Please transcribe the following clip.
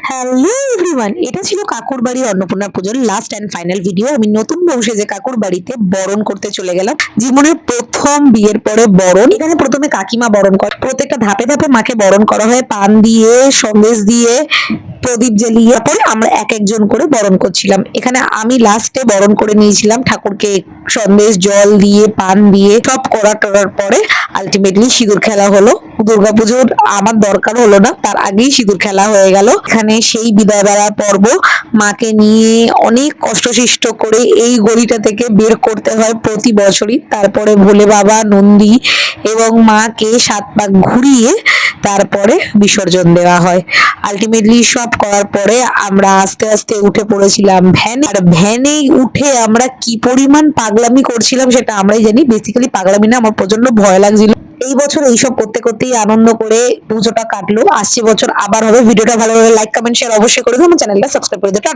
Hello everyone, এটা ছিল কাকুর বাড়ি অন্নপূর্ণা পুজোর লাস্ট অ্যান্ড ফাইনাল ভিডিও। আমি নতুন বউ সেজে কাকুর বাড়িতে বরণ করতে চলে গেলাম। জীবনের প্রথম বিয়ের পরে বরণ। এখানে প্রথমে কাকিমা বরণ করে, প্রত্যেকটা ধাপে ধাপে মাকে বরণ করা হয় পান দিয়ে, সন্দেশ দিয়ে, প্রদীপ জ্বালিয়ে। পরে আমরা এক একজন করে বরণ করছিলাম। এখানে আমি লাস্টে বরণ করে নিয়েছিলাম ঠাকুরকে, সন্দেশ জল দিয়ে পান দিয়ে সব করা টরার পরে আলটিমেটলি সিঁদুর খেলা হলো। দুর্গাপুজোর আমার দরকার হলো না, তার আগেই সিঁদুর খেলা হয়ে গেল। এখানে সেই বিদায় বেলা পর্ব, মাকে নিয়ে অনেক কষ্টসৃষ্ট করে এই গলিটা থেকে বের করতে হয় প্রতি বছরই। তারপরে ভোলে বাবা, নন্দী এবং মাকে 7 পাক ঘুরিয়ে তারপরে বিসর্জন দেওয়া হয়। আলটিমেটলি সব করার পরে আমরা আস্তে আস্তে উঠে পড়েছিলাম ভ্যানে। আর ভ্যানে উঠে আমরা কি পরিমাণ পাগলামি করছিলাম সেটা আমরাই জানি। বেসিক্যালি পাগলামি না, আমার প্রচন্ড ভয় লাগছিল। এই বছর এইসব করতে করতেই আনন্দ করে পুজোটা কাটলো। আসছে বছর আবার হবে। ভিডিওটা ভালো লাগলে লাইক কমেন্ট শেয়ার অবশ্যই করে দিও, আমার চ্যানেলটা সাবস্ক্রাইব করে দিও। টাটা।